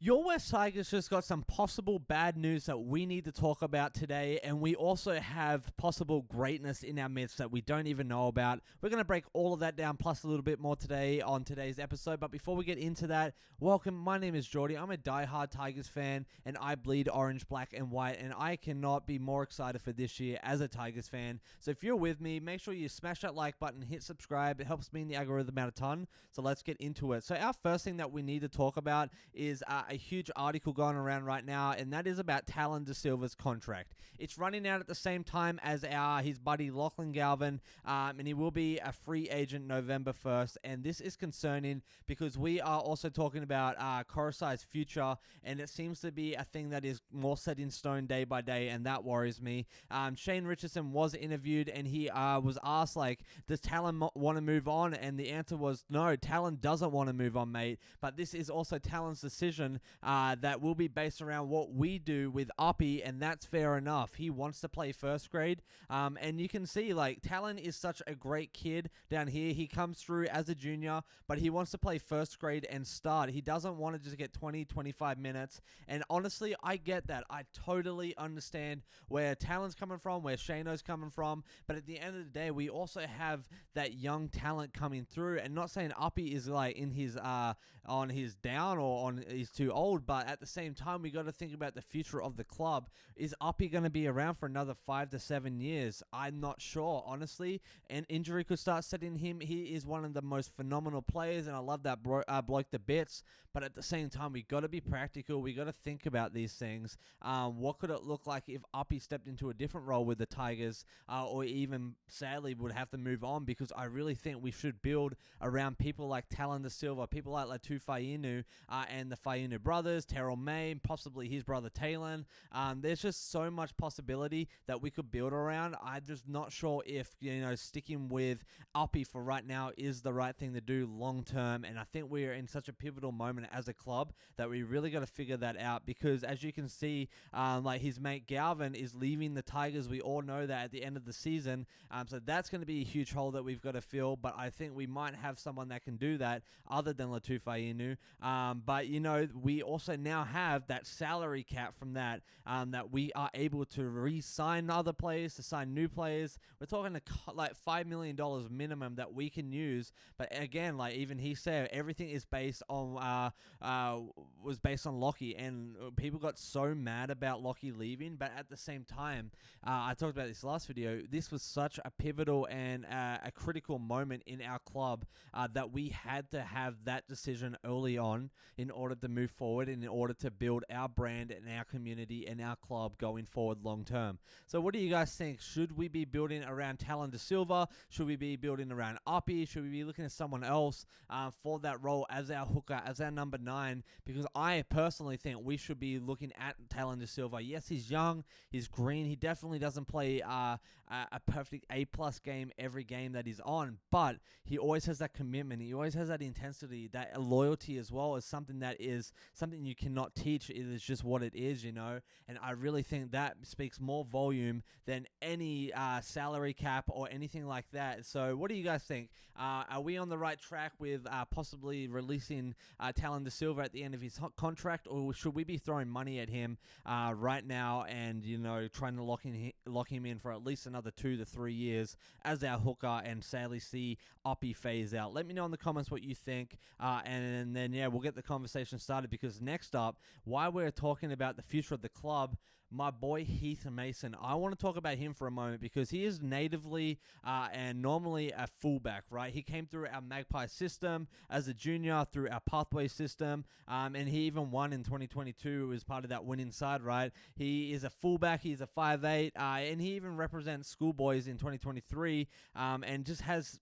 Your West Tigers just got some possible bad news that we need to talk about today, and we also have possible greatness in our midst that we don't even know about. We're going to break all of that down, plus a little bit more today on today's episode. But before we get into that, welcome. My name is Jordy. I'm a diehard Tigers fan, and I bleed orange, black, and white, and I cannot be more excited for this year as a Tigers fan. So if you're with me, make sure you smash that like button, hit subscribe. It helps me in the algorithm out a ton. So let's get into it. So our first thing that we need to talk about is a huge article going around right now, and that is about Tallyn Da Silva's contract. It's running out at the same time as his buddy Lachlan Galvin, and he will be a free agent November 1st, and this is concerning because we are also talking about Koroisau's future, and it seems to be a thing that is more set in stone day by day, and that worries me. Shane Richardson was interviewed, and he was asked, like, does Tallyn want to move on? And the answer was no, Tallyn doesn't want to move on, mate, but this is also Tallyn's decision that will be based around what we do with Api, and that's fair enough. He wants to play first grade, and you can see, like, Tallyn is such a great kid down here. He comes through as a junior, but he wants to play first grade and start. He doesn't want to just get 20, 25 minutes, and honestly, I get that. I totally understand where Tallyn's coming from, where Shano's coming from, but at the end of the day, we also have that young talent coming through, and not saying Api is, like, in his, on his down or on he's too old, but at the same time, we got to think about the future of the club. Is Api going to be around for another 5 to 7 years? I'm not sure, honestly. An injury could start setting him. He is one of the most phenomenal players, and I love that bloke to bits. But at the same time, we got to be practical. We got to think about these things. What could it look like if Api stepped into a different role with the Tigers, or even sadly would have to move on? Because I really think we should build around people like Tallyn Da Silva, people like Latu Fainu, and the Fainu brothers, Terrell May, possibly his brother Talon. There's just so much possibility that we could build around. I'm just not sure if, sticking with Api for right now is the right thing to do long term, and I think we're in such a pivotal moment as a club that we really got to figure that out, because as you can see, like, his mate Galvin is leaving the Tigers. We all know that at the end of the season, so that's going to be a huge hole that we've got to fill, but I think we might have someone that can do that other than Latu Fainu. But we also now have that salary cap from that we are able to re-sign other players, to sign new players. We're talking like $5 million minimum that we can use. But again, like even he said, everything is based on was based on Lockie, and people got so mad about Lockie leaving. But at the same time, I talked about this last video. This was such a pivotal and a critical moment in our club that we had to have that decision early on in order to move forward, and in order to build our brand and our community and our club going forward long term. So what do you guys think? Should we be building around Tallyn Da Silva? Should we be building around Api? Should we be looking at someone else for that role as our hooker, as our number 9? Because I personally think we should be looking at Tallyn Da Silva. Yes, he's young, he's green, he definitely doesn't play a perfect A+ game every game that he's on, but he always has that commitment, he always has that intensity, that loyalty as well, as something that is something you cannot teach. It is just what it is, and I really think that speaks more volume than any salary cap or anything like that. So what do you guys think? Are we on the right track with possibly releasing Tallyn Da Silva at the end of his contract, or should we be throwing money at him right now and trying to lock him in for at least another 2 to 3 years as our hooker, and sadly see Api phase out? Let me know in the comments what you think, and then we'll get the conversation started, because next up, while we're talking about the future of the club, my boy Heath Mason, I want to talk about him for a moment, because he is natively and normally a fullback, right? He came through our Magpie system as a junior, through our pathway system, and he even won in 2022 as part of that winning side, right? He is a fullback, he's a 5'8", and he even represents schoolboys in 2023, and just has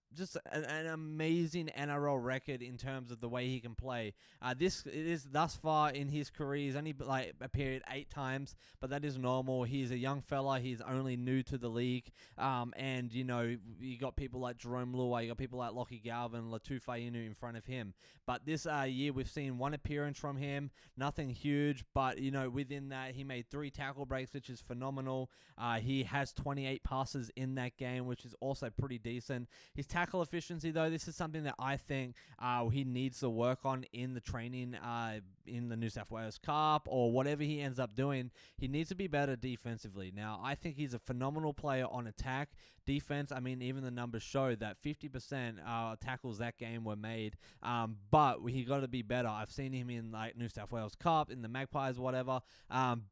an amazing NRL record in terms of the way he can play. This is thus far in his career, he's only appeared 8 times, but that is normal. He's a young fella. He's only new to the league. And, you know, you got people like Jerome Luai, you got people like Lachlan Galvin, Latu Fainu in front of him. But this year, we've seen one appearance from him, nothing huge, but, you know, within that, he made 3 tackle breaks, which is phenomenal. He has 28 passes in that game, which is also pretty decent. His tackle efficiency, though, this is something that I think he needs to work on in the training in the New South Wales Cup or whatever he ends up doing. He needs to be better defensively. Now, I think he's a phenomenal player on attack. Defense, I mean, even the numbers show that 50% tackles that game were made, but he got to be better. I've seen him in like New South Wales Cup, in the Magpies, whatever,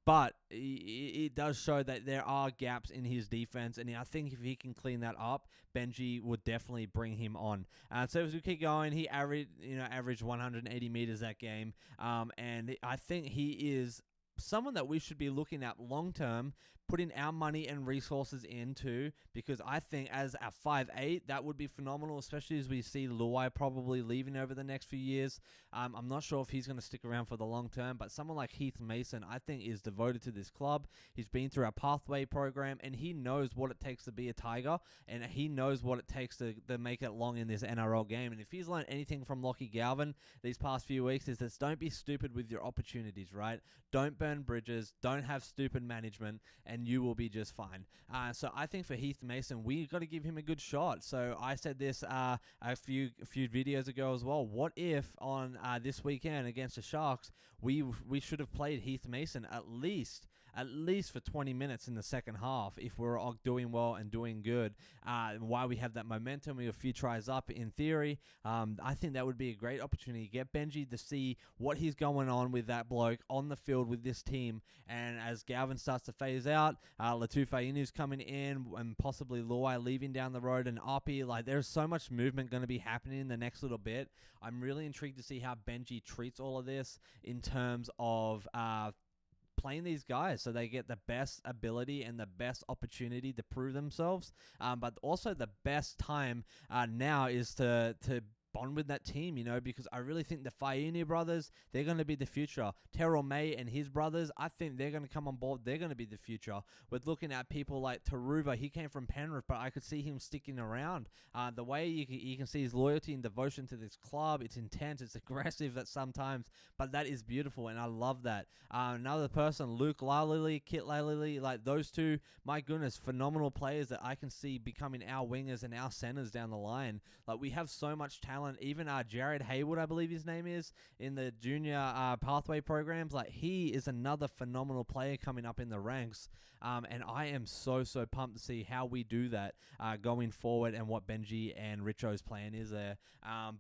but it does show that there are gaps in his defense, and I think if he can clean that up, Benji would definitely bring him on. So as we keep going, he averaged 180 meters that game, and I think he is someone that we should be looking at long-term, putting our money and resources into, because I think as a 5'8", that would be phenomenal, especially as we see Luai probably leaving over the next few years. I'm not sure if he's going to stick around for the long term, but someone like Heath Mason, I think, is devoted to this club. He's been through our pathway program, and he knows what it takes to be a Tiger, and he knows what it takes to make it long in this NRL game. And if he's learned anything from Lachie Galvin these past few weeks, is that don't be stupid with your opportunities, right? Don't burn bridges, don't have stupid management, and you will be just fine. So I think for Heath Mason, we got to give him a good shot. So I said this a few videos ago as well. What if on this weekend against the Sharks, we should have played Heath Mason at least for 20 minutes in the second half if we're all doing well and doing good. While we have that momentum, we have a few tries up in theory. I think that would be a great opportunity. Get Benji to see what he's going on with that bloke on the field with this team. And as Galvin starts to phase out, Latu Fainu's coming in and possibly Luai leaving down the road, and Api, like there's so much movement going to be happening in the next little bit. I'm really intrigued to see how Benji treats all of this in terms of playing these guys so they get the best ability and the best opportunity to prove themselves. But also the best time now is to bond with that team, you know, because I really think the Fainu brothers, they're going to be the future. Terrell May and his brothers, I think they're going to come on board. They're going to be the future. We're looking at people like Taruva. He came from Penrith, but I could see him sticking around. The way you can see his loyalty and devotion to this club, it's intense, it's aggressive at sometimes, but that is beautiful, and I love that. Another person, Luke Lalili, Kit Lalili, like those two, my goodness, phenomenal players that I can see becoming our wingers and our centers down the line. Like, we have so much talent. Even Jared Haywood, I believe his name is, in the junior pathway programs, like he is another phenomenal player coming up in the ranks. And I am so pumped to see how we do that going forward and what Benji and Richo's plan is there.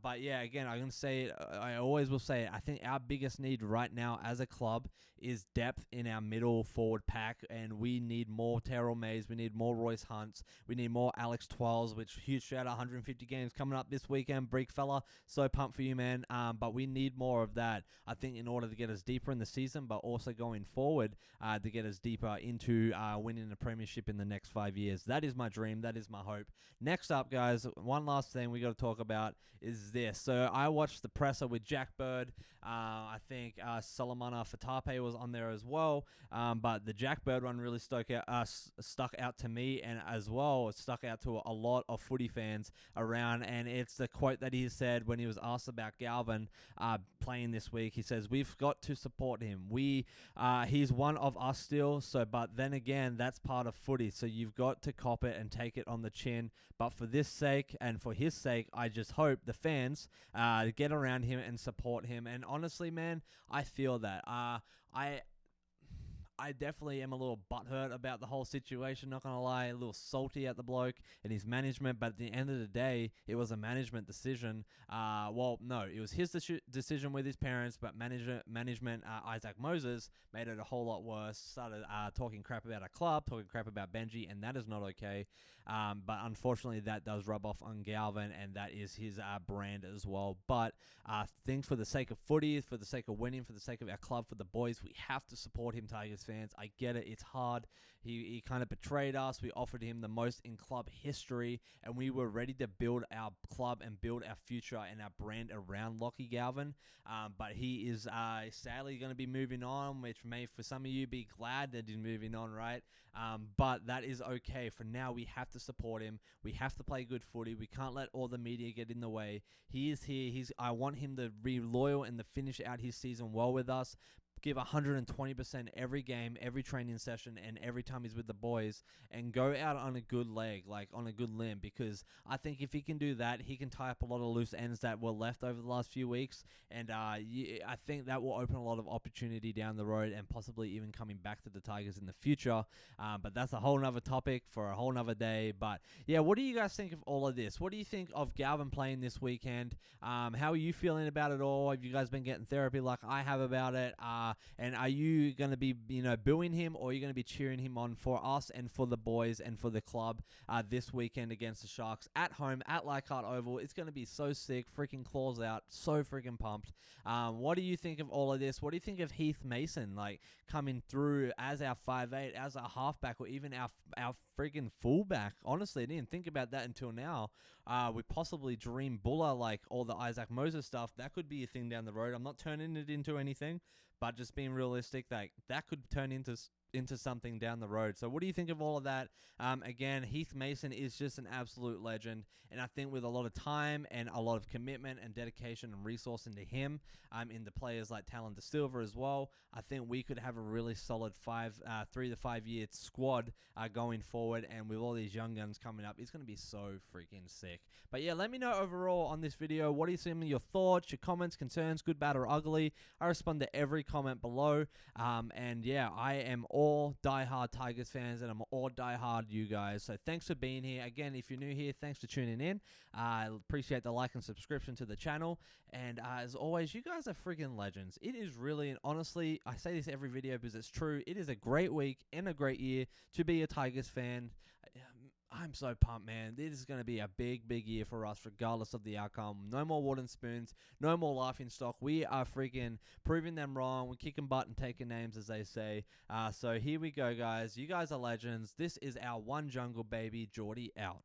But yeah, again, I'm going to say it, I always will say it, I think our biggest need right now as a club is depth in our middle forward pack, and we need more Terrell Mays, we need more Royce Hunts, we need more Alex Twirls, which huge shout out, 150 games coming up this weekend, Break fella, so pumped for you, man. But we need more of that, I think, in order to get us deeper in the season, but also going forward to get us deeper into winning a premiership in the next 5 years. That is my dream. That is my hope. Next up, guys, one last thing we got to talk about is this. So I watched the presser with Jack Bird. I think Solomona Fatape was on there as well. But the Jack Bird one really stuck out to me, and as well, it stuck out to a lot of footy fans around. And it's the quote that he said when he was asked about Galvin playing this week. He says, "We've got to support him. He's one of us still. So, but then again, that's part of footy. So you've got to cop it and take it on the chin. But for this sake and for his sake, I just hope the fans get around him and support him." And honestly, man, I feel that. I definitely am a little butthurt about the whole situation, not going to lie, a little salty at the bloke and his management, but at the end of the day, it was a management decision. Well, no, it was his decision with his parents, but management, Isaac Moses, made it a whole lot worse, started talking crap about our club, talking crap about Benji, and that is not okay. But unfortunately, that does rub off on Galvin, and that is his brand as well. But I think for the sake of footy, for the sake of winning, for the sake of our club, for the boys, we have to support him, Tigers fans. I get it. It's hard. He kind of betrayed us. We offered him the most in club history, and we were ready to build our club and build our future and our brand around Lachlan Galvin. But he is sadly going to be moving on, which may for some of you be glad that he's moving on, right? But that is okay. For now, we have to support him. We have to play good footy. We can't let all the media get in the way. He is here. I want him to be loyal and to finish out his season well with us. Give 120% every game, every training session, and every time he's with the boys, and go out on a good leg, like on a good limb, because I think if he can do that, he can tie up a lot of loose ends that were left over the last few weeks, and I think that will open a lot of opportunity down the road, and possibly even coming back to the Tigers in the future, but that's a whole nother topic for a whole nother day. But yeah, what do you guys think of all of this? What do you think of Galvin playing this weekend? How are you feeling about it all? Have you guys been getting therapy like I have about it? And are you going to be, booing him, or are you going to be cheering him on for us and for the boys and for the club this weekend against the Sharks at home at Leichhardt Oval? It's going to be so sick. Freaking claws out. So freaking pumped. What do you think of all of this? What do you think of Heath Mason, like, coming through as our 5'8", as our halfback, or even our freaking fullback? Honestly, I didn't think about that until now. We possibly dream Buller, like all the Isaac Moses stuff. That could be a thing down the road. I'm not turning it into anything, but just being realistic, like that could turn into something down the road. So what do you think of all of that? Again, Heath Mason is just an absolute legend, and I think with a lot of time and a lot of commitment and dedication and resource into him, into players like Tallyn Da Silva as well, I think we could have a really solid 3 to 5 year squad going forward, and with all these young guns coming up, it's going to be so freaking sick. But yeah, let me know overall on this video, what are some of your thoughts, your comments, concerns, good, bad, or ugly? I respond to every comment below, and yeah, I am all diehard Tigers fans, and I'm all diehard you guys. So thanks for being here. Again, if you're new here, thanks for tuning in. I appreciate the like and subscription to the channel. And as always, you guys are freaking legends. It is really, and honestly, I say this every video because it's true. It is a great week and a great year to be a Tigers fan. I'm so pumped, man. This is going to be a big, big year for us, regardless of the outcome. No more wooden spoons. No more laughing stock. We are freaking proving them wrong. We're kicking butt and taking names, as they say. So here we go, guys. You guys are legends. This is our one jungle baby, Geordie out.